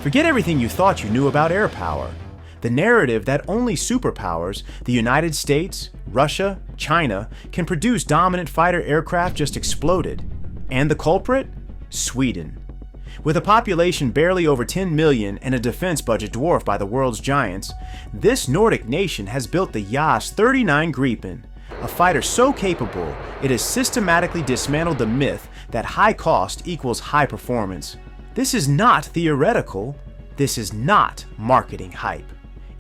Forget everything you thought you knew about air power. The narrative that only superpowers, the United States, Russia, China, can produce dominant fighter aircraft just exploded. And the culprit? Sweden. With a population barely over 10 million and a defense budget dwarfed by the world's giants, this Nordic nation has built the JAS 39 Gripen, a fighter so capable it has systematically dismantled the myth that high cost equals high performance. This is not theoretical, this is not marketing hype.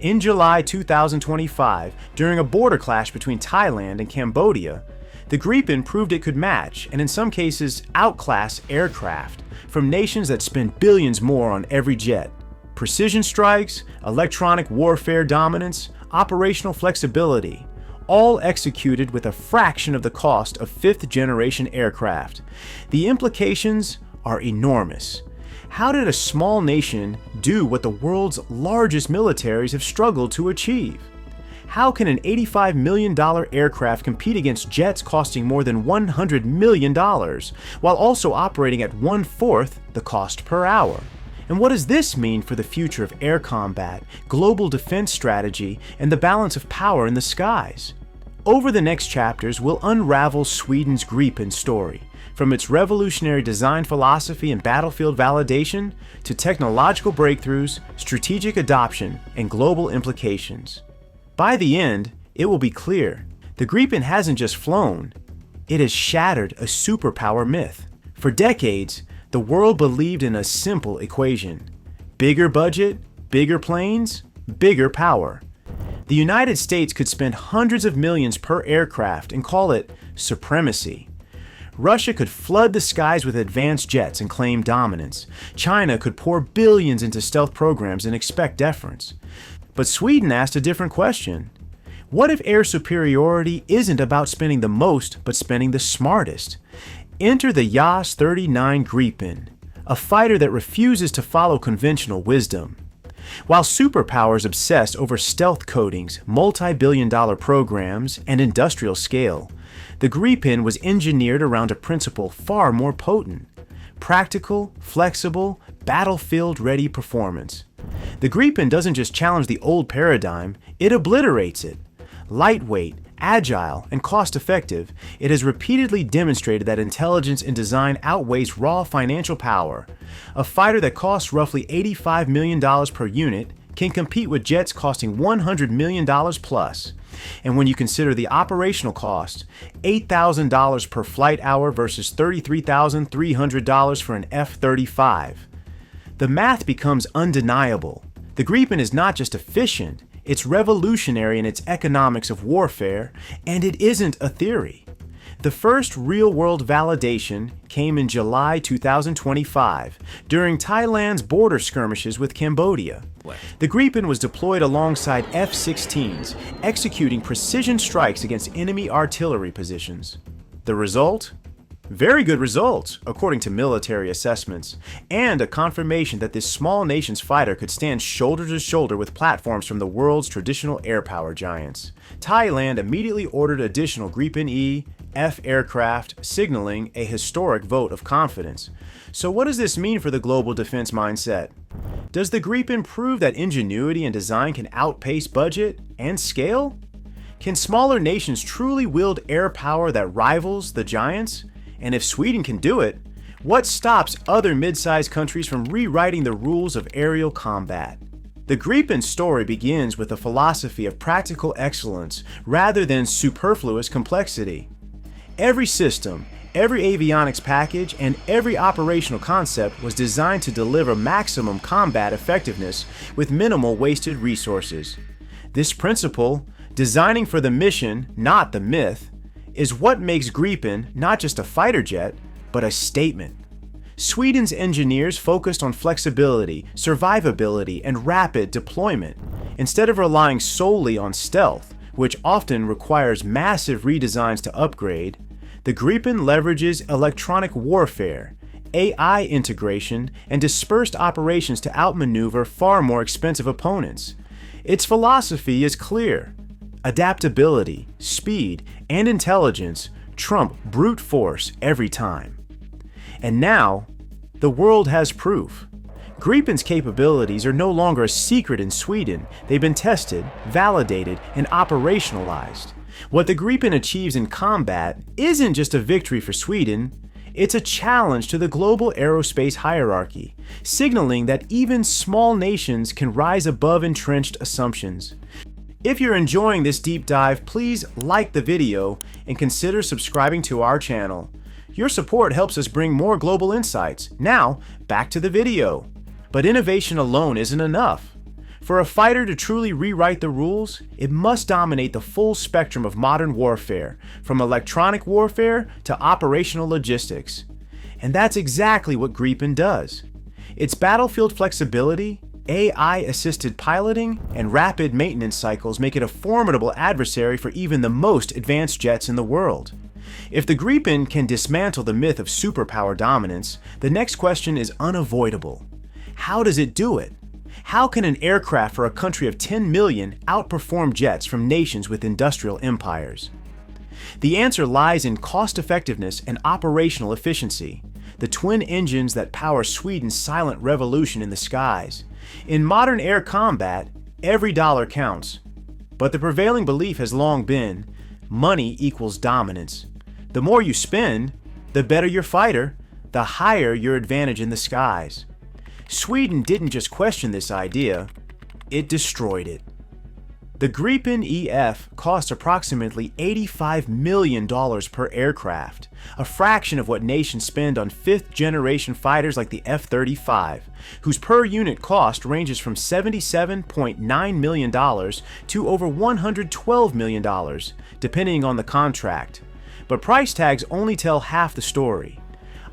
In July 2025, during a border clash between Thailand and Cambodia, the Gripen proved it could match, and in some cases outclass, aircraft from nations that spend billions more on every jet. Precision strikes, electronic warfare dominance, operational flexibility, all executed with a fraction of the cost of fifth-generation aircraft. The implications are enormous. How did a small nation do what the world's largest militaries have struggled to achieve? How can an $85 million aircraft compete against jets costing more than $100 million, while also operating at 1/4 the cost per hour? And what does this mean for the future of air combat, global defense strategy, and the balance of power in the skies? Over the next chapters, we'll unravel Sweden's Gripen story, from its revolutionary design philosophy and battlefield validation to technological breakthroughs, strategic adoption, and global implications. By the end, it will be clear, the Gripen hasn't just flown, it has shattered a superpower myth. For decades, the world believed in a simple equation: bigger budget, bigger planes, bigger power. The United States could spend hundreds of millions per aircraft and call it supremacy. Russia could flood the skies with advanced jets and claim dominance. China could pour billions into stealth programs and expect deference. But Sweden asked a different question. What if air superiority isn't about spending the most, but spending the smartest? Enter the JAS 39 Gripen, a fighter that refuses to follow conventional wisdom. While superpowers obsess over stealth coatings, multi-billion-dollar programs, and industrial scale, the Gripen was engineered around a principle far more potent: practical, flexible, battlefield-ready performance. The Gripen doesn't just challenge the old paradigm, it obliterates it. Lightweight, agile, and cost-effective, it has repeatedly demonstrated that intelligence and design outweighs raw financial power. A fighter that costs roughly $85 million per unit can compete with jets costing $100 million plus. And when you consider the operational cost, $8,000 per flight hour versus $33,300 for an F-35, the math becomes undeniable. The Gripen is not just efficient, it's revolutionary in its economics of warfare, and it isn't a theory. The first real-world validation came in July 2025, during Thailand's border skirmishes with Cambodia. The Gripen was deployed alongside F-16s, executing precision strikes against enemy artillery positions. The result? Very good results, according to military assessments, and a confirmation that this small nation's fighter could stand shoulder to shoulder with platforms from the world's traditional air power giants. Thailand immediately ordered additional Gripen E, F aircraft, signaling a historic vote of confidence. So what does this mean for the global defense mindset? Does the Gripen prove that ingenuity and design can outpace budget and scale? Can smaller nations truly wield air power that rivals the giants? And if Sweden can do it, what stops other mid-sized countries from rewriting the rules of aerial combat? The Gripen story begins with a philosophy of practical excellence rather than superfluous complexity. Every system, every avionics package, and every operational concept was designed to deliver maximum combat effectiveness with minimal wasted resources. This principle, designing for the mission, not the myth, is what makes Gripen not just a fighter jet, but a statement. Sweden's engineers focused on flexibility, survivability, and rapid deployment. Instead of relying solely on stealth, which often requires massive redesigns to upgrade, the Gripen leverages electronic warfare, AI integration, and dispersed operations to outmaneuver far more expensive opponents. Its philosophy is clear. Adaptability, speed, and intelligence trump brute force every time. And now, the world has proof. Gripen's capabilities are no longer a secret in Sweden. They've been tested, validated, and operationalized. What the Gripen achieves in combat isn't just a victory for Sweden, it's a challenge to the global aerospace hierarchy, signaling that even small nations can rise above entrenched assumptions. If you're enjoying this deep dive, please like the video and consider subscribing to our channel. Your support helps us bring more global insights. Now, back to the video. But innovation alone isn't enough. For a fighter to truly rewrite the rules, it must dominate the full spectrum of modern warfare, from electronic warfare to operational logistics. And that's exactly what Gripen does. Its battlefield flexibility, AI-assisted piloting, and rapid maintenance cycles make it a formidable adversary for even the most advanced jets in the world. If the Gripen can dismantle the myth of superpower dominance, the next question is unavoidable. How does it do it? How can an aircraft for a country of 10 million outperform jets from nations with industrial empires? The answer lies in cost-effectiveness and operational efficiency, the twin engines that power Sweden's silent revolution in the skies. In modern air combat, every dollar counts. But the prevailing belief has long been, money equals dominance. The more you spend, the better your fighter, the higher your advantage in the skies. Sweden didn't just question this idea, it destroyed it. The Gripen EF cost approximately $85 million per aircraft, a fraction of what nations spend on fifth-generation fighters like the F-35, whose per-unit cost ranges from $77.9 million to over $112 million, depending on the contract. But price tags only tell half the story.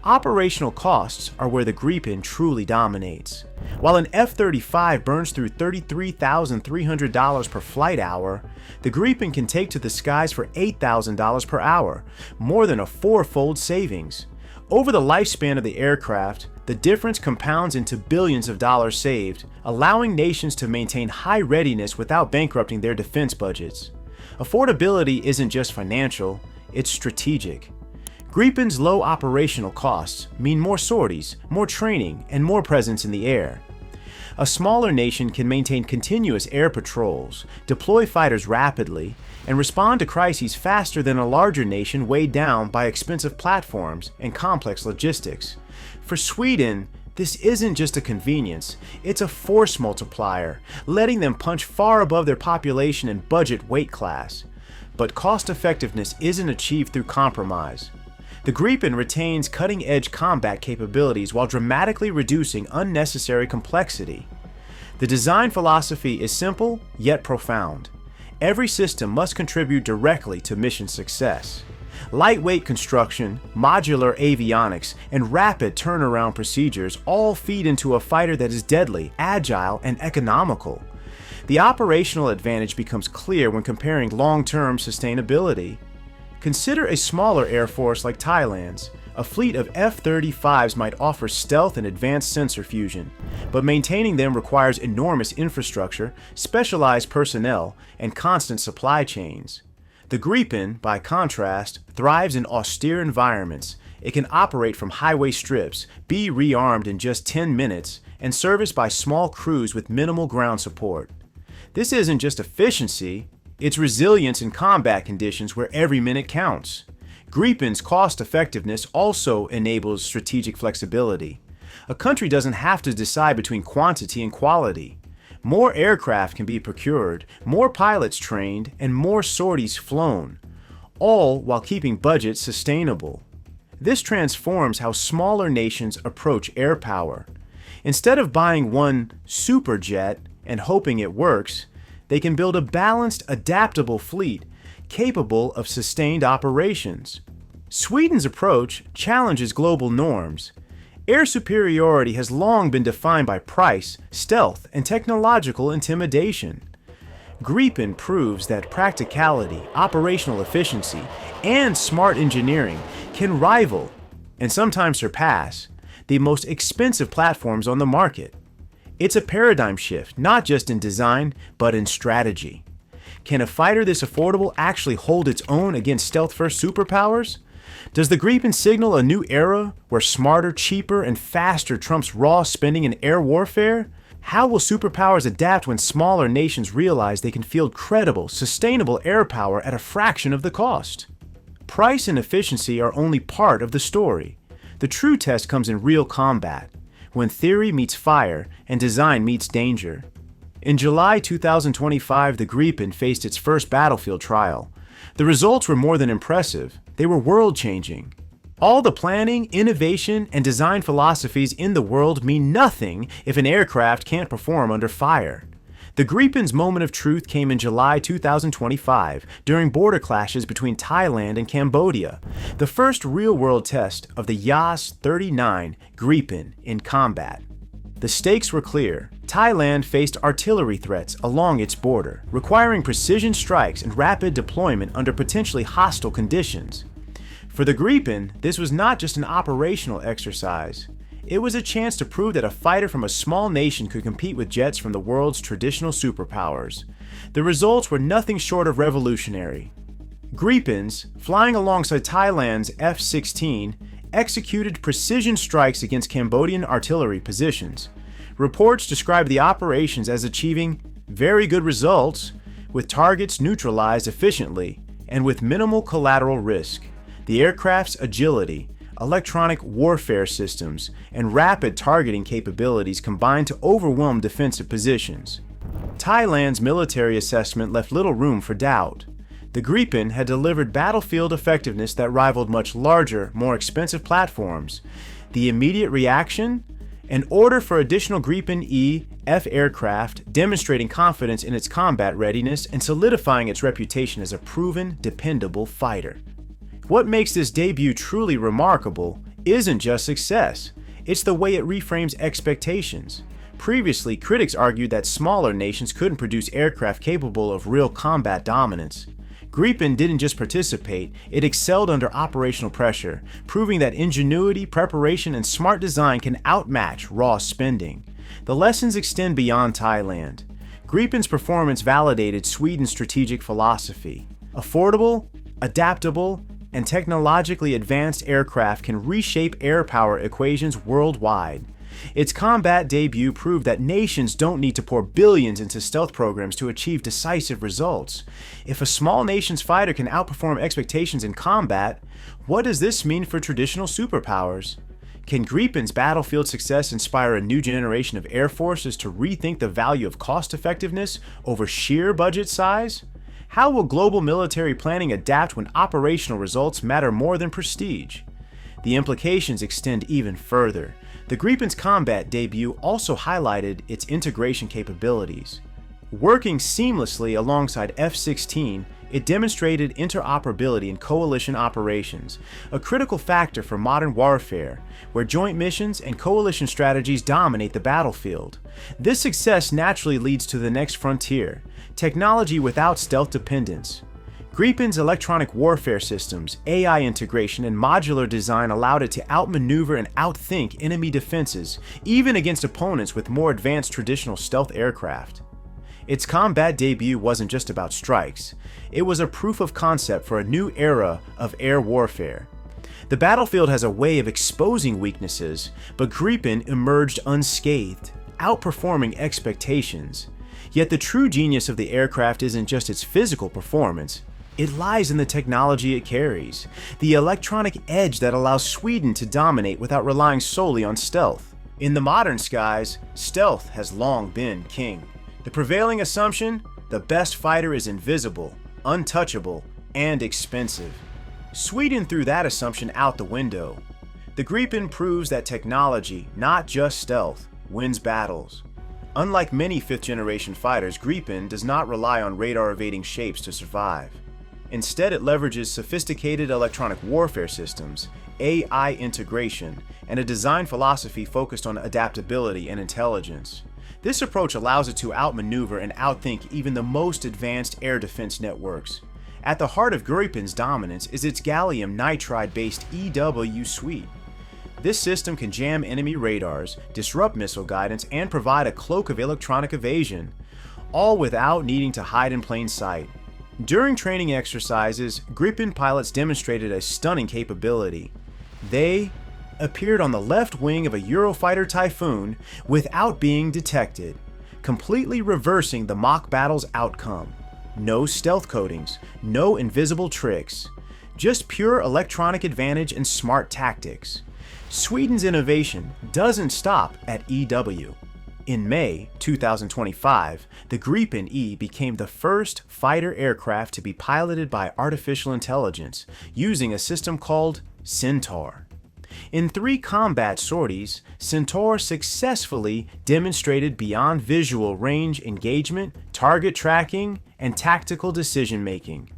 Operational costs are where the Gripen truly dominates. While an F-35 burns through $33,300 per flight hour, the Gripen can take to the skies for $8,000 per hour, more than a four-fold savings. Over the lifespan of the aircraft, the difference compounds into billions of dollars saved, allowing nations to maintain high readiness without bankrupting their defense budgets. Affordability isn't just financial, it's strategic. Gripen's low operational costs mean more sorties, more training, and more presence in the air. A smaller nation can maintain continuous air patrols, deploy fighters rapidly, and respond to crises faster than a larger nation weighed down by expensive platforms and complex logistics. For Sweden, this isn't just a convenience, it's a force multiplier, letting them punch far above their population and budget weight class. But cost effectiveness isn't achieved through compromise. The Gripen retains cutting-edge combat capabilities while dramatically reducing unnecessary complexity. The design philosophy is simple, yet profound. Every system must contribute directly to mission success. Lightweight construction, modular avionics, and rapid turnaround procedures all feed into a fighter that is deadly, agile, and economical. The operational advantage becomes clear when comparing long-term sustainability. Consider a smaller air force like Thailand's. A fleet of F-35s might offer stealth and advanced sensor fusion, but maintaining them requires enormous infrastructure, specialized personnel, and constant supply chains. The Gripen, by contrast, thrives in austere environments. It can operate from highway strips, be rearmed in just 10 minutes, and serviced by small crews with minimal ground support. This isn't just efficiency, it's resilience in combat conditions where every minute counts. Gripen's cost effectiveness also enables strategic flexibility. A country doesn't have to decide between quantity and quality. More aircraft can be procured, more pilots trained, and more sorties flown, all while keeping budgets sustainable. This transforms how smaller nations approach air power. Instead of buying one super jet and hoping it works, they can build a balanced, adaptable fleet capable of sustained operations. Sweden's approach challenges global norms. Air superiority has long been defined by price, stealth, and technological intimidation. Gripen proves that practicality, operational efficiency, and smart engineering can rival, and sometimes surpass, the most expensive platforms on the market. It's a paradigm shift, not just in design, but in strategy. Can a fighter this affordable actually hold its own against stealth-first superpowers? Does the Gripen signal a new era where smarter, cheaper, and faster trumps raw spending in air warfare? How will superpowers adapt when smaller nations realize they can field credible, sustainable air power at a fraction of the cost? Price and efficiency are only part of the story. The true test comes in real combat, when theory meets fire and design meets danger. In July 2025, the Gripen faced its first battlefield trial. The results were more than impressive. They were world-changing. All the planning, innovation, and design philosophies in the world mean nothing if an aircraft can't perform under fire. The Gripen's moment of truth came in July 2025 during border clashes between Thailand and Cambodia, the first real-world test of the Yas-39 Gripen in combat. The stakes were clear. Thailand faced artillery threats along its border, requiring precision strikes and rapid deployment under potentially hostile conditions. For the Gripen, this was not just an operational exercise. It was a chance to prove that a fighter from a small nation could compete with jets from the world's traditional superpowers. The results were nothing short of revolutionary. Gripens, flying alongside Thailand's F-16, executed precision strikes against Cambodian artillery positions. Reports describe the operations as achieving very good results, with targets neutralized efficiently and with minimal collateral risk. The aircraft's agility, electronic warfare systems, and rapid targeting capabilities combined to overwhelm defensive positions. Thailand's military assessment left little room for doubt. The Gripen had delivered battlefield effectiveness that rivaled much larger, more expensive platforms. The immediate reaction? An order for additional Gripen E F aircraft, demonstrating confidence in its combat readiness and solidifying its reputation as a proven, dependable fighter. What makes this debut truly remarkable isn't just success, it's the way it reframes expectations. Previously, critics argued that smaller nations couldn't produce aircraft capable of real combat dominance. Gripen didn't just participate, it excelled under operational pressure, proving that ingenuity, preparation, and smart design can outmatch raw spending. The lessons extend beyond Thailand. Gripen's performance validated Sweden's strategic philosophy. Affordable, adaptable, and technologically advanced aircraft can reshape air power equations worldwide. Its combat debut proved that nations don't need to pour billions into stealth programs to achieve decisive results. If a small nation's fighter can outperform expectations in combat, what does this mean for traditional superpowers? Can Gripen's battlefield success inspire a new generation of air forces to rethink the value of cost-effectiveness over sheer budget size? How will global military planning adapt when operational results matter more than prestige? The implications extend even further. The Gripen's combat debut also highlighted its integration capabilities. Working seamlessly alongside F-16, it demonstrated interoperability in coalition operations, a critical factor for modern warfare, where joint missions and coalition strategies dominate the battlefield. This success naturally leads to the next frontier, technology without stealth dependence. Gripen's electronic warfare systems, AI integration, and modular design allowed it to outmaneuver and outthink enemy defenses, even against opponents with more advanced traditional stealth aircraft. Its combat debut wasn't just about strikes, it was a proof of concept for a new era of air warfare. The battlefield has a way of exposing weaknesses, but Gripen emerged unscathed, outperforming expectations. Yet the true genius of the aircraft isn't just its physical performance. It lies in the technology it carries, the electronic edge that allows Sweden to dominate without relying solely on stealth. In the modern skies, stealth has long been king. The prevailing assumption: the best fighter is invisible, untouchable, and expensive. Sweden threw that assumption out the window. The Gripen proves that technology, not just stealth, wins battles. Unlike many fifth-generation fighters, Gripen does not rely on radar-evading shapes to survive. Instead, it leverages sophisticated electronic warfare systems, AI integration, and a design philosophy focused on adaptability and intelligence. This approach allows it to outmaneuver and outthink even the most advanced air defense networks. At the heart of Gripen's dominance is its gallium nitride-based EW suite. This system can jam enemy radars, disrupt missile guidance, and provide a cloak of electronic evasion, all without needing to hide in plain sight. During training exercises, Gripen pilots demonstrated a stunning capability. They appeared on the left wing of a Eurofighter Typhoon without being detected, completely reversing the mock battle's outcome. No stealth coatings, no invisible tricks, just pure electronic advantage and smart tactics. Sweden's innovation doesn't stop at EW. In May 2025, the Gripen E became the first fighter aircraft to be piloted by artificial intelligence using a system called Centaur. In 3 combat sorties, Centaur successfully demonstrated beyond visual range engagement, target tracking, and tactical decision-making.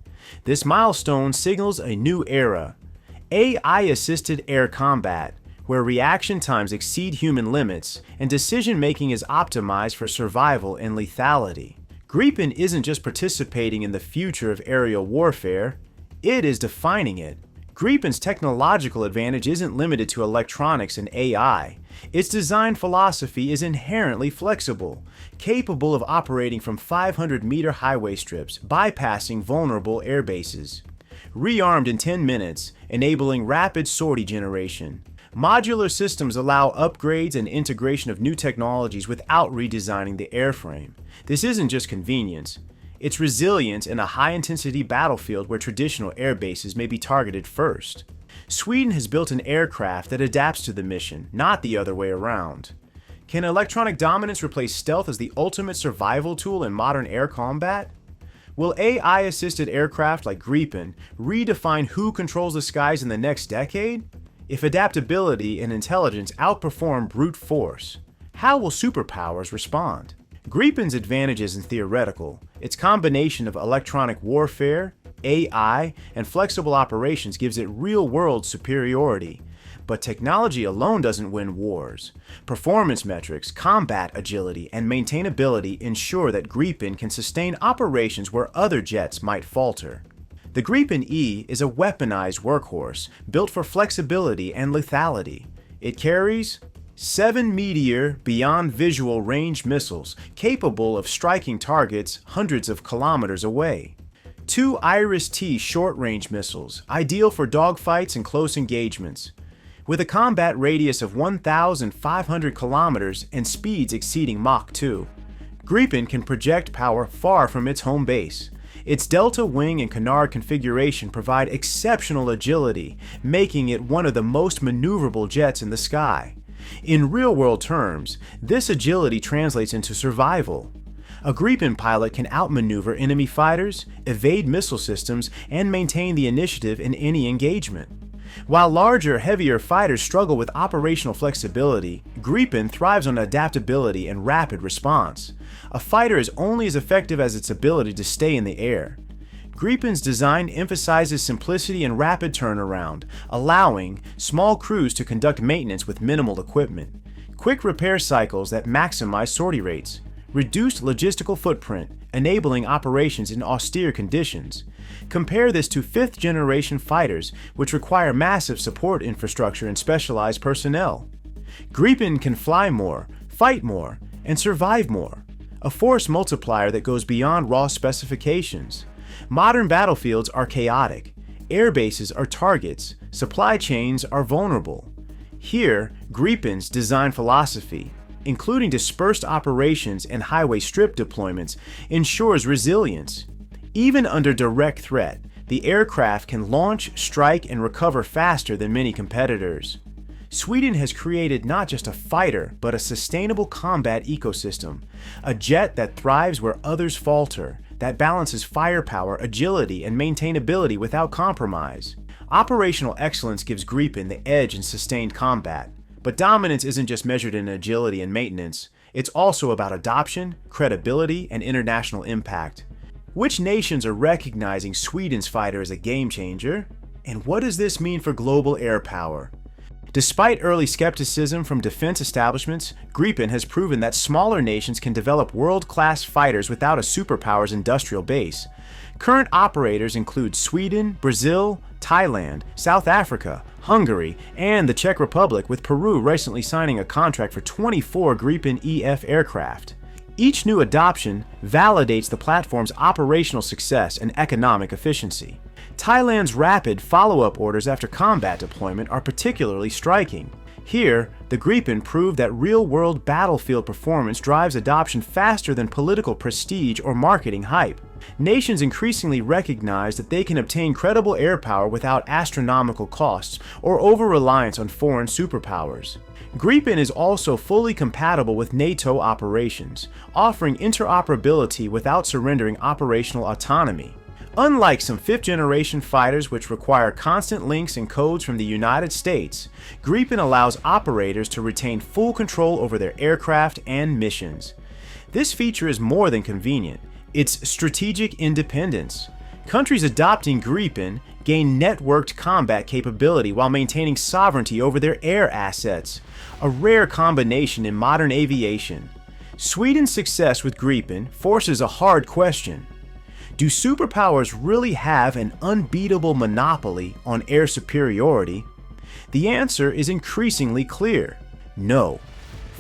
This milestone signals a new era, AI-assisted air combat, where reaction times exceed human limits and decision-making is optimized for survival and lethality. Gripen isn't just participating in the future of aerial warfare, it is defining it. Gripen's technological advantage isn't limited to electronics and AI. Its design philosophy is inherently flexible, capable of operating from 500-meter highway strips, bypassing vulnerable air bases. Rearmed in 10 minutes, enabling rapid sortie generation. Modular systems allow upgrades and integration of new technologies without redesigning the airframe. This isn't just convenience. It's resilience in a high-intensity battlefield where traditional air bases may be targeted first. Sweden has built an aircraft that adapts to the mission, not the other way around. Can electronic dominance replace stealth as the ultimate survival tool in modern air combat? Will AI-assisted aircraft like Gripen redefine who controls the skies in the next decade? If adaptability and intelligence outperform brute force, how will superpowers respond? Gripen's advantage isn't theoretical. Its combination of electronic warfare, AI, and flexible operations gives it real-world superiority. But technology alone doesn't win wars. Performance metrics, combat agility, and maintainability ensure that Gripen can sustain operations where other jets might falter. The Gripen E is a weaponized workhorse built for flexibility and lethality. It carries 7 Meteor beyond visual range missiles capable of striking targets hundreds of kilometers away. 2 Iris-T short-range missiles, ideal for dogfights and close engagements. With a combat radius of 1,500 kilometers and speeds exceeding Mach 2, Gripen can project power far from its home base. Its delta wing and canard configuration provide exceptional agility, making it one of the most maneuverable jets in the sky. In real-world terms, this agility translates into survival. A Gripen pilot can outmaneuver enemy fighters, evade missile systems, and maintain the initiative in any engagement. While larger, heavier fighters struggle with operational flexibility, Gripen thrives on adaptability and rapid response. A fighter is only as effective as its ability to stay in the air. Gripen's design emphasizes simplicity and rapid turnaround, allowing small crews to conduct maintenance with minimal equipment, quick repair cycles that maximize sortie rates, reduced logistical footprint, enabling operations in austere conditions. Compare this to 5th-generation fighters, which require massive support infrastructure and specialized personnel. Gripen can fly more, fight more, and survive more, a force multiplier that goes beyond raw specifications. Modern battlefields are chaotic, air bases are targets, supply chains are vulnerable. Here, Gripen's design philosophy, including dispersed operations and highway strip deployments, ensures resilience. Even under direct threat, the aircraft can launch, strike, and recover faster than many competitors. Sweden has created not just a fighter, but a sustainable combat ecosystem, a jet that thrives where others falter, that balances firepower, agility, and maintainability without compromise. Operational excellence gives Gripen the edge in sustained combat, but dominance isn't just measured in agility and maintenance, it's also about adoption, credibility, and international impact. Which nations are recognizing Sweden's fighter as a game changer? And what does this mean for global air power? Despite early skepticism from defense establishments, Gripen has proven that smaller nations can develop world-class fighters without a superpower's industrial base. Current operators include Sweden, Brazil, Thailand, South Africa, Hungary, and the Czech Republic, with Peru recently signing a contract for 24 Gripen EF aircraft. Each new adoption validates the platform's operational success and economic efficiency. Thailand's rapid follow-up orders after combat deployment are particularly striking. Here, the Gripen proved that real-world battlefield performance drives adoption faster than political prestige or marketing hype. Nations increasingly recognize that they can obtain credible air power without astronomical costs or over-reliance on foreign superpowers. Gripen is also fully compatible with NATO operations, offering interoperability without surrendering operational autonomy. Unlike some fifth-generation fighters which require constant links and codes from the United States, Gripen allows operators to retain full control over their aircraft and missions. This feature is more than convenient. It's strategic independence. Countries adopting Gripen gain networked combat capability while maintaining sovereignty over their air assets, a rare combination in modern aviation. Sweden's success with Gripen forces a hard question. Do superpowers really have an unbeatable monopoly on air superiority? The answer is increasingly clear. No.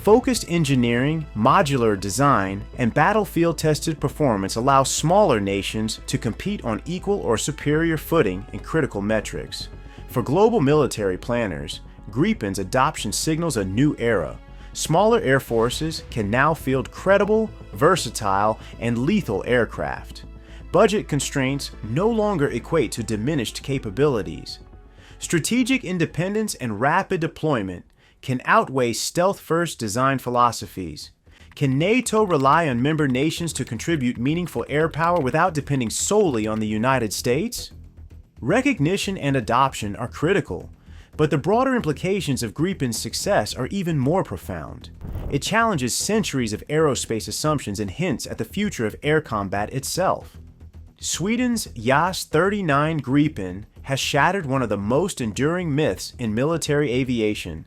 Focused engineering, modular design, and battlefield-tested performance allow smaller nations to compete on equal or superior footing in critical metrics. For global military planners, Gripen's adoption signals a new era. Smaller air forces can now field credible, versatile, and lethal aircraft. Budget constraints no longer equate to diminished capabilities. Strategic independence and rapid deployment can outweigh stealth-first design philosophies. Can NATO rely on member nations to contribute meaningful air power without depending solely on the United States? Recognition and adoption are critical, but the broader implications of Gripen's success are even more profound. It challenges centuries of aerospace assumptions and hints at the future of air combat itself. Sweden's JAS-39 Gripen has shattered one of the most enduring myths in military aviation,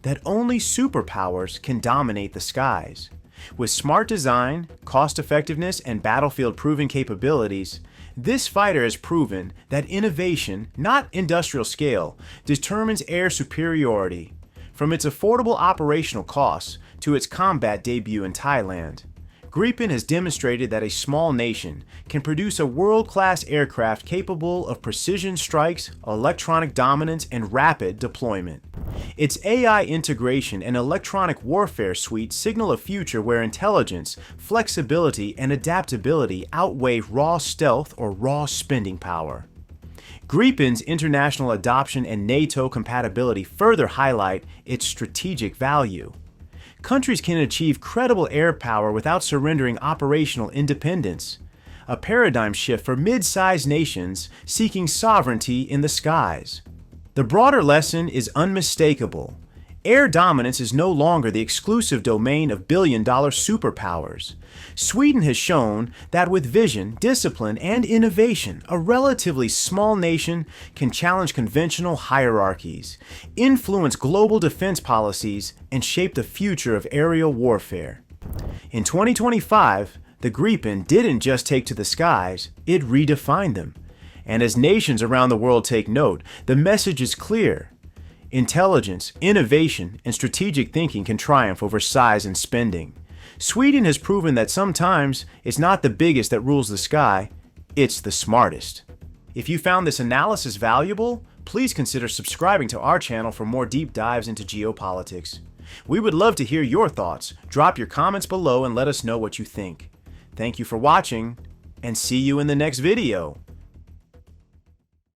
that only superpowers can dominate the skies. With smart design, cost-effectiveness, and battlefield-proven capabilities, this fighter has proven that innovation, not industrial scale, determines air superiority. From its affordable operational costs to its combat debut in Thailand, Gripen has demonstrated that a small nation can produce a world-class aircraft capable of precision strikes, electronic dominance, and rapid deployment. Its AI integration and electronic warfare suite signal a future where intelligence, flexibility, and adaptability outweigh raw stealth or raw spending power. Gripen's international adoption and NATO compatibility further highlight its strategic value. Countries can achieve credible air power without surrendering operational independence, a paradigm shift for mid-sized nations seeking sovereignty in the skies. The broader lesson is unmistakable. Air dominance is no longer the exclusive domain of billion-dollar superpowers. Sweden has shown that with vision, discipline, and innovation, a relatively small nation can challenge conventional hierarchies, influence global defense policies, and shape the future of aerial warfare. In 2025, the Gripen didn't just take to the skies, it redefined them. And as nations around the world take note, the message is clear. Intelligence, innovation, and strategic thinking can triumph over size and spending. Sweden has proven that sometimes it's not the biggest that rules the sky, it's the smartest. If you found this analysis valuable, please consider subscribing to our channel for more deep dives into geopolitics. We would love to hear your thoughts. Drop your comments below and let us know what you think. Thank you for watching, and see you in the next video.